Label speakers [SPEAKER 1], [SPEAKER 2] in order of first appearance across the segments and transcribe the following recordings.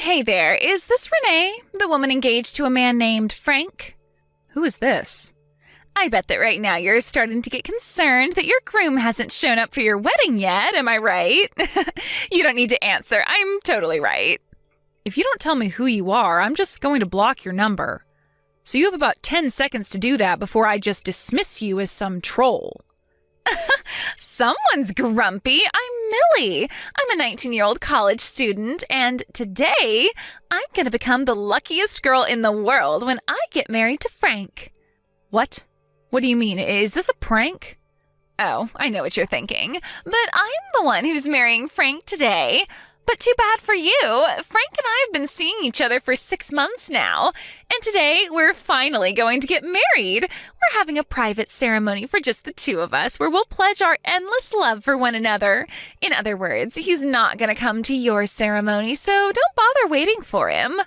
[SPEAKER 1] Hey there, is this Renee, the woman engaged to a man named Frank? Who is this? I bet that right now you're starting to get concerned that your groom hasn't shown up for your wedding yet, am I right? You don't need to answer, I'm totally right. If you don't tell me who you are, I'm just going to block your number. So you have about 10 seconds to do that before I just dismiss you as some troll. Someone's grumpy. I'm Millie. I'm a 19-year-old college student, and today I'm going to become the luckiest girl in the world when I get married to Frank. What? What do you mean? Is this a prank? Oh, I know what you're thinking, but I'm the one who's marrying Frank today. But too bad for you. Frank and I have been seeing each other for 6 months now, and today we're finally going to get married. We're having a private ceremony for just the two of us where we'll pledge our endless love for one another. In other words, he's not going to come to your ceremony, so don't bother waiting for him.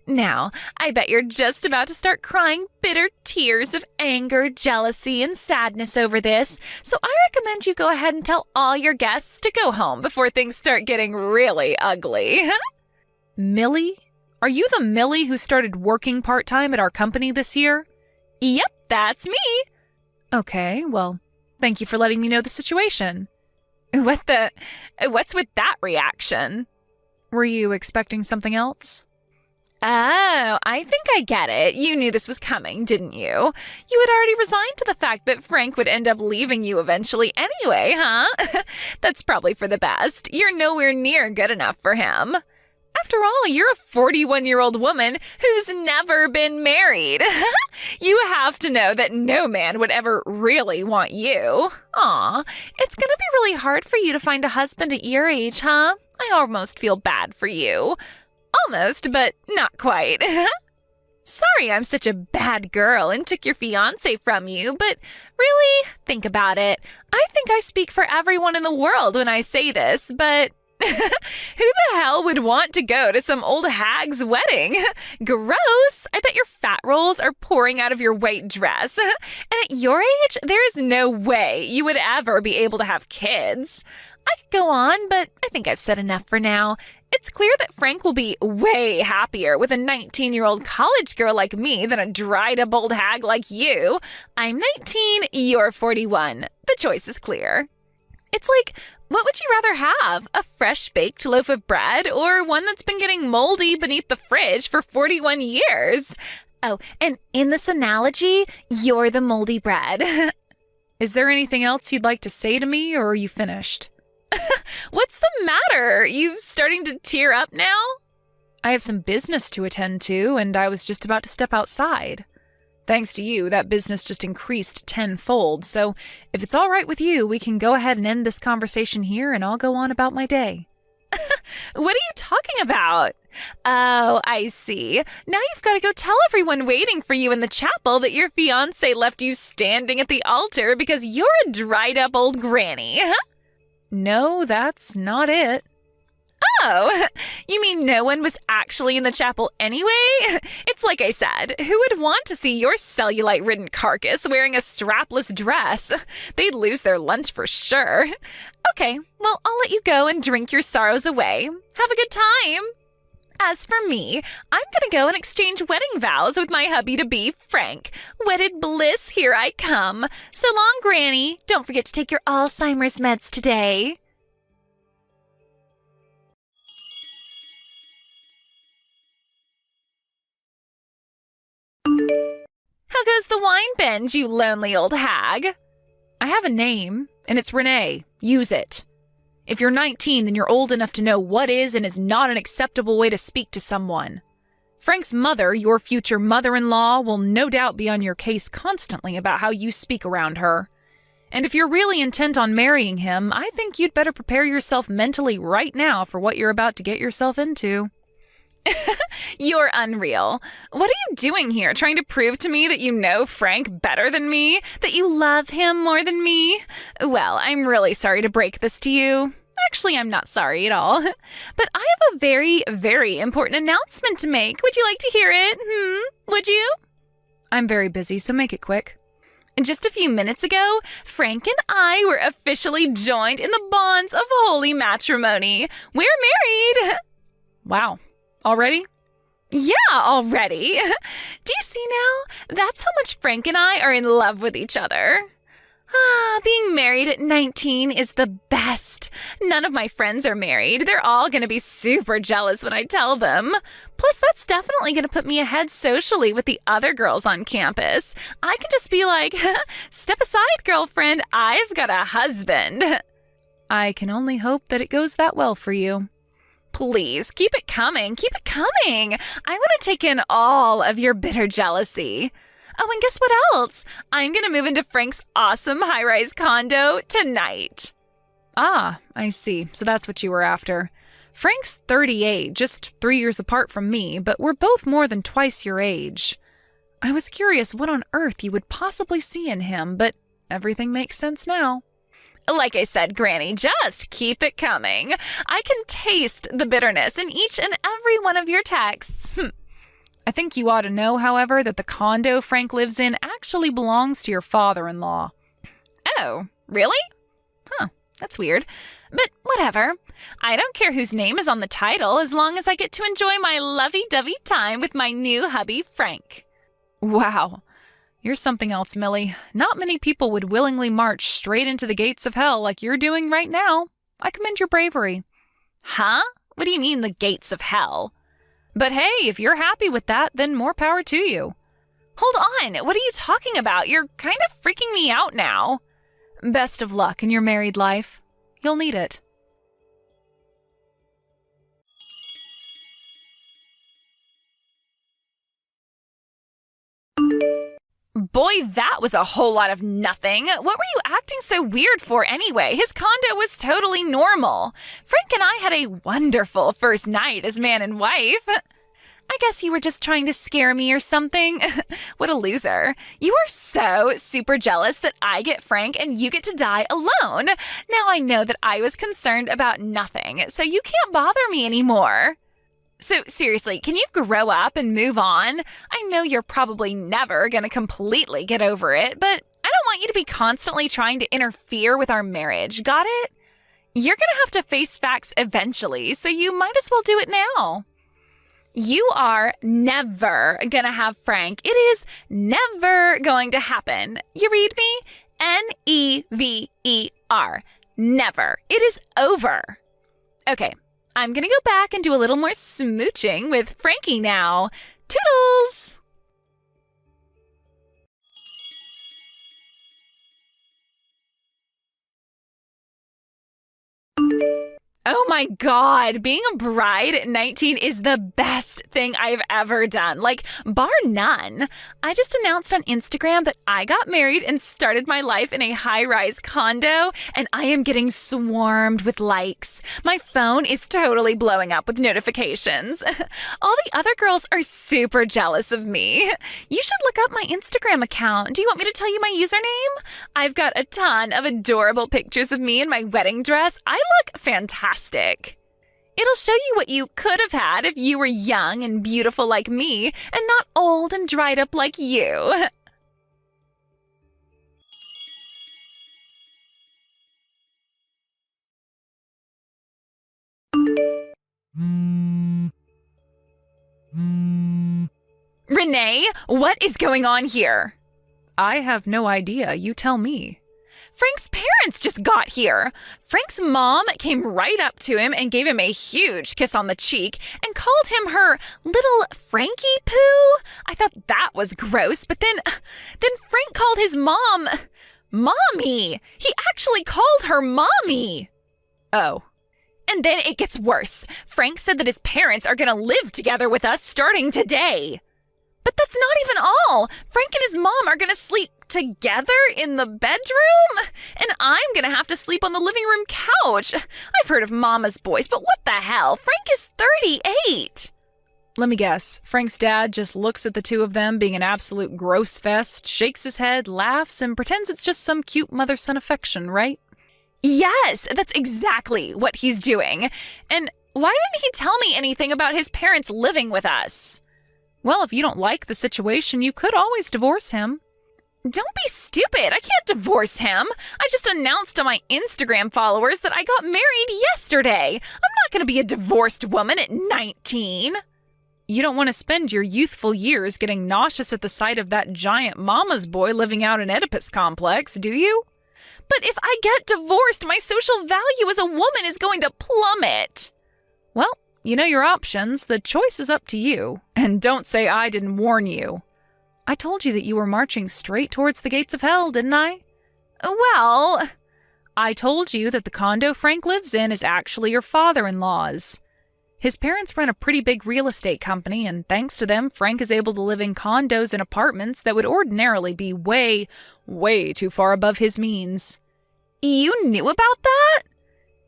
[SPEAKER 1] Now, I bet you're just about to start crying bitter tears of anger, jealousy, and sadness over this, so I recommend you go ahead and tell all your guests to go home before things start getting really ugly. Millie? Are you the Millie who started working part-time at our company this year? Yep, that's me. Okay, well, thank you for letting me know the situation. What's with that reaction? Were you expecting something else? Oh, I think I get it. You knew this was coming, didn't you? You had already resigned to the fact that Frank would end up leaving you eventually anyway, huh? That's probably for the best. You're nowhere near good enough for him. After all, you're a 41-year-old woman who's never been married. You have to know that no man would ever really want you. Aw, it's gonna be really hard for you to find a husband at your age, huh? I almost feel bad for you. Almost, but not quite. Sorry I'm such a bad girl and took your fiance from you, but really, think about it. I think I speak for everyone in the world when I say this, but who the hell would want to go to some old hag's wedding? Gross! I bet your fat rolls are pouring out of your white dress. And at your age, there is no way you would ever be able to have kids. I could go on, but I think I've said enough for now. It's clear that Frank will be way happier with a 19-year-old college girl like me than a dried-up old hag like you. I'm 19, you're 41. The choice is clear. It's like, what would you rather have? A fresh-baked loaf of bread or one that's been getting moldy beneath the fridge for 41 years? Oh, and in this analogy, you're the moldy bread. Is there anything else you'd like to say to me, or are you finished? What's the matter? You starting to tear up now? I have some business to attend to, and I was just about to step outside. Thanks to you, that business just increased tenfold, so if it's all right with you, we can go ahead and end this conversation here, and I'll go on about my day. What are you talking about? Oh, I see. Now you've got to go tell everyone waiting for you in the chapel that your fiance left you standing at the altar because you're a dried-up old granny. No, that's not it. Oh, you mean no one was actually in the chapel anyway? It's like I said, who would want to see your cellulite-ridden carcass wearing a strapless dress? They'd lose their lunch for sure. Okay, well, I'll let you go and drink your sorrows away. Have a good time. As for me, I'm gonna go and exchange wedding vows with my hubby-to-be, Frank. Wedded bliss, here I come. So long, Granny. Don't forget to take your Alzheimer's meds today. How goes the wine binge, you lonely old hag? I have a name, and it's Renee. Use it. If you're 19, then you're old enough to know what is and is not an acceptable way to speak to someone. Frank's mother, your future mother-in-law, will no doubt be on your case constantly about how you speak around her. And if you're really intent on marrying him, I think you'd better prepare yourself mentally right now for what you're about to get yourself into. You're unreal. What are you doing here, trying to prove to me that you know Frank better than me? That you love him more than me? Well, I'm really sorry to break this to you. Actually, I'm not sorry at all. But I have a very, very important announcement to make. Would you like to hear it? Would you? I'm very busy, so make it quick. Just a few minutes ago, Frank and I were officially joined in the bonds of holy matrimony. We're married. Wow. Already? Yeah, already. Do you see now? That's how much Frank and I are in love with each other. Being married at 19 is the best. None of my friends are married. They're all going to be super jealous when I tell them. Plus, that's definitely going to put me ahead socially with the other girls on campus. I can just be like, step aside, girlfriend. I've got a husband. I can only hope that it goes that well for you. Please, keep it coming. Keep it coming. I want to take in all of your bitter jealousy. Oh, and guess what else? I'm going to move into Frank's awesome high-rise condo tonight. Ah, I see. So that's what you were after. Frank's 38, just 3 years apart from me, but we're both more than twice your age. I was curious what on earth you would possibly see in him, but everything makes sense now. Like I said, Granny, just keep it coming. I can taste the bitterness in each and every one of your texts. I think you ought to know, however, that the condo Frank lives in actually belongs to your father-in-law. Oh, really? Huh, that's weird. But whatever. I don't care whose name is on the title as long as I get to enjoy my lovey-dovey time with my new hubby, Frank. Wow. You're something else, Millie. Not many people would willingly march straight into the gates of hell like you're doing right now. I commend your bravery. Huh? What do you mean, the gates of hell? But hey, if you're happy with that, then more power to you. Hold on, what are you talking about? You're kind of freaking me out now. Best of luck in your married life. You'll need it. Boy, that was a whole lot of nothing. What were you acting so weird for anyway? His condo was totally normal. Frank and I had a wonderful first night as man and wife. I guess you were just trying to scare me or something. What a loser. You are so super jealous that I get Frank and you get to die alone. Now I know that I was concerned about nothing, so you can't bother me anymore. So seriously, can you grow up and move on? I know you're probably never going to completely get over it, but I don't want you to be constantly trying to interfere with our marriage. Got it? You're going to have to face facts eventually, so you might as well do it now. You are never going to have Frank. It is never going to happen. You read me? Never. Never. It is over. Okay. I'm going to go back and do a little more smooching with Frankie now. Toodles! Oh my God, being a bride at 19 is the best thing I've ever done, like bar none. I just announced on Instagram that I got married and started my life in a high-rise condo, and I am getting swarmed with likes. My phone is totally blowing up with notifications. All the other girls are super jealous of me. You should look up my Instagram account. Do you want me to tell you my username? I've got a ton of adorable pictures of me in my wedding dress. I look fantastic. It'll show you what you could have had if you were young and beautiful like me and not old and dried up like you. Renee, what is going on here? I have no idea. You tell me. Frank's parents just got here. Frank's mom came right up to him and gave him a huge kiss on the cheek and called him her little Frankie Poo. I thought that was gross, but then Frank called his mom Mommy. He actually called her Mommy. Oh. And then it gets worse. Frank said that his parents are going to live together with us starting today. But that's not even all. Frank and his mom are going to sleep together in the bedroom? And I'm going to have to sleep on the living room couch. I've heard of mama's boys, but what the hell? Frank is 38. Let me guess. Frank's dad just looks at the two of them being an absolute gross fest, shakes his head, laughs, and pretends it's just some cute mother-son affection, right? Yes, that's exactly what he's doing. And why didn't he tell me anything about his parents living with us? Well, if you don't like the situation, you could always divorce him. Don't be stupid. I can't divorce him. I just announced to my Instagram followers that I got married yesterday. I'm not going to be a divorced woman at 19. You don't want to spend your youthful years getting nauseous at the sight of that giant mama's boy living out an Oedipus complex, do you? But if I get divorced, my social value as a woman is going to plummet. Well, you know your options. The choice is up to you. And don't say I didn't warn you. I told you that you were marching straight towards the gates of hell, didn't I? Well, I told you that the condo Frank lives in is actually your father-in-law's. His parents run a pretty big real estate company, and thanks to them, Frank is able to live in condos and apartments that would ordinarily be way, way too far above his means. You knew about that?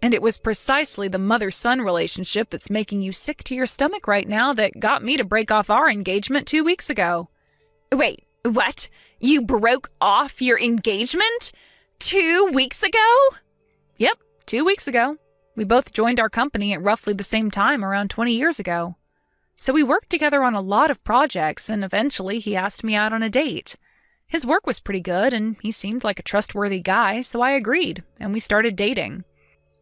[SPEAKER 1] And it was precisely the mother-son relationship that's making you sick to your stomach right now that got me to break off our engagement 2 weeks ago. Wait, what? You broke off your engagement 2 weeks ago? Yep, 2 weeks ago. We both joined our company at roughly the same time around 20 years ago. So we worked together on a lot of projects, and eventually he asked me out on a date. His work was pretty good, and he seemed like a trustworthy guy, so I agreed, and we started dating.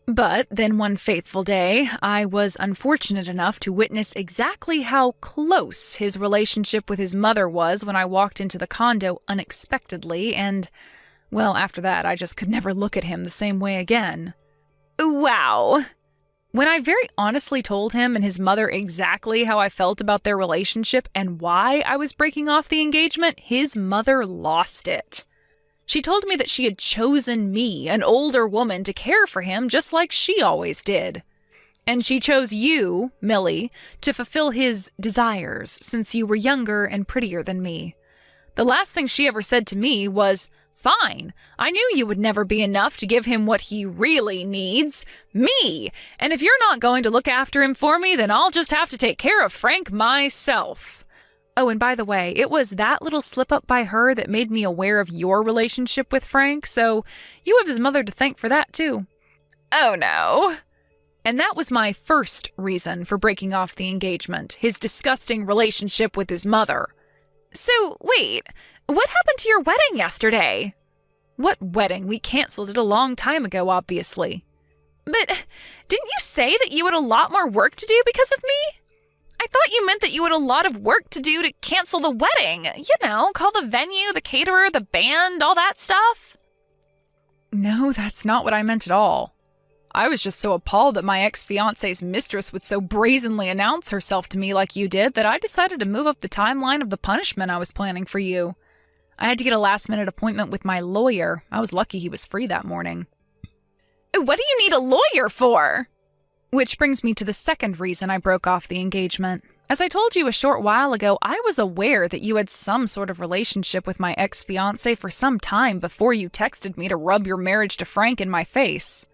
[SPEAKER 1] But then one faithful day, I was unfortunate enough to witness exactly how close his relationship with his mother was when I walked into the condo unexpectedly, and, well, after that, I just could never look at him the same way again. Wow. When I very honestly told him and his mother exactly how I felt about their relationship and why I was breaking off the engagement, his mother lost it. She told me that she had chosen me, an older woman, to care for him just like she always did. And she chose you, Millie, to fulfill his desires since you were younger and prettier than me. The last thing she ever said to me was, "Fine, I knew you would never be enough to give him what he really needs, me. And if you're not going to look after him for me, then I'll just have to take care of Frank myself." Oh, and by the way, it was that little slip-up by her that made me aware of your relationship with Frank, so you have his mother to thank for that, too. Oh, no. And that was my first reason for breaking off the engagement, his disgusting relationship with his mother. So, wait, what happened to your wedding yesterday? What wedding? We canceled it a long time ago, obviously. But didn't you say that you had a lot more work to do because of me? I thought you meant that you had a lot of work to do to cancel the wedding. You know, call the venue, the caterer, the band, all that stuff. No, that's not what I meant at all. I was just so appalled that my ex-fiance's mistress would so brazenly announce herself to me like you did that I decided to move up the timeline of the punishment I was planning for you. I had to get a last-minute appointment with my lawyer. I was lucky he was free that morning. What do you need a lawyer for? Which brings me to the second reason I broke off the engagement. As I told you a short while ago, I was aware that you had some sort of relationship with my ex-fiancé for some time before you texted me to rub your marriage to Frank in my face.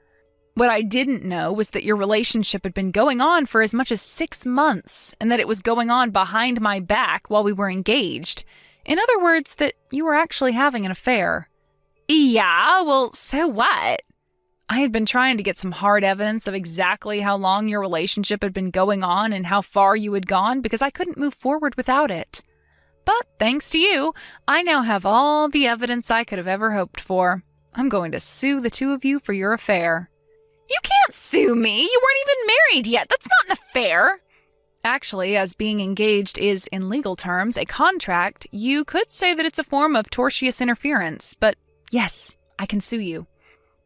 [SPEAKER 1] What I didn't know was that your relationship had been going on for as much as 6 months, and that it was going on behind my back while we were engaged. In other words, that you were actually having an affair. Yeah, well, so what? I had been trying to get some hard evidence of exactly how long your relationship had been going on and how far you had gone because I couldn't move forward without it. But thanks to you, I now have all the evidence I could have ever hoped for. I'm going to sue the two of you for your affair. You can't sue me. You weren't even married yet. That's not an affair. Actually, as being engaged is, in legal terms, a contract, you could say that it's a form of tortious interference. But yes, I can sue you.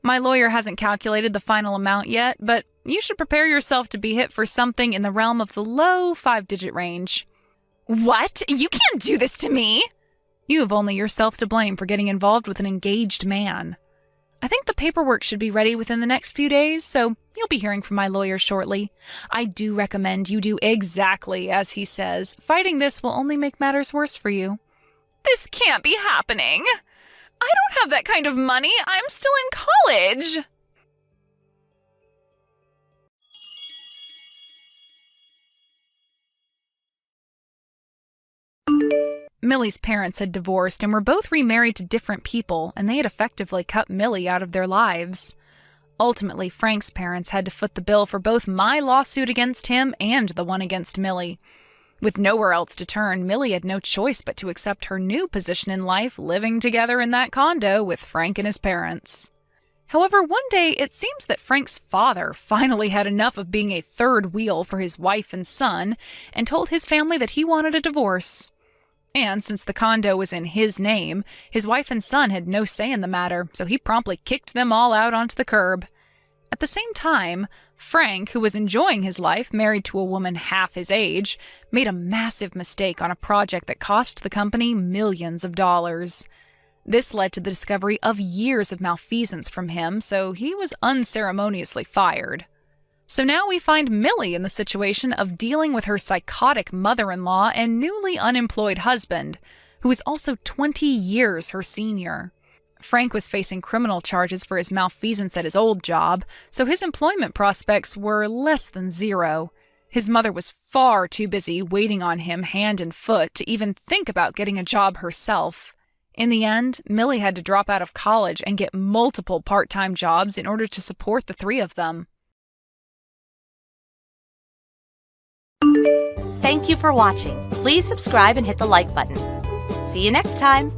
[SPEAKER 1] My lawyer hasn't calculated the final amount yet, but you should prepare yourself to be hit for something in the realm of the low 5-digit range. What? You can't do this to me! You have only yourself to blame for getting involved with an engaged man. I think the paperwork should be ready within the next few days, so you'll be hearing from my lawyer shortly. I do recommend you do exactly as he says. Fighting this will only make matters worse for you. This can't be happening! I don't have that kind of money. I'm still in college. Millie's parents had divorced and were both remarried to different people, and they had effectively cut Millie out of their lives. Ultimately, Frank's parents had to foot the bill for both my lawsuit against him and the one against Millie. With nowhere else to turn, Millie had no choice but to accept her new position in life living together in that condo with Frank and his parents. However, one day it seems that Frank's father finally had enough of being a third wheel for his wife and son and told his family that he wanted a divorce. And since the condo was in his name, his wife and son had no say in the matter, so he promptly kicked them all out onto the curb. At the same time, Frank, who was enjoying his life married to a woman half his age, made a massive mistake on a project that cost the company millions of dollars. This led to the discovery of years of malfeasance from him, so he was unceremoniously fired. So now we find Millie in the situation of dealing with her psychotic mother-in-law and newly unemployed husband, who is also 20 years her senior. Frank was facing criminal charges for his malfeasance at his old job, so his employment prospects were less than zero. His mother was far too busy waiting on him hand and foot to even think about getting a job herself. In the end, Millie had to drop out of college and get multiple part-time jobs in order to support the three of them.
[SPEAKER 2] Thank you for watching. Please subscribe and hit the like button. See you next time.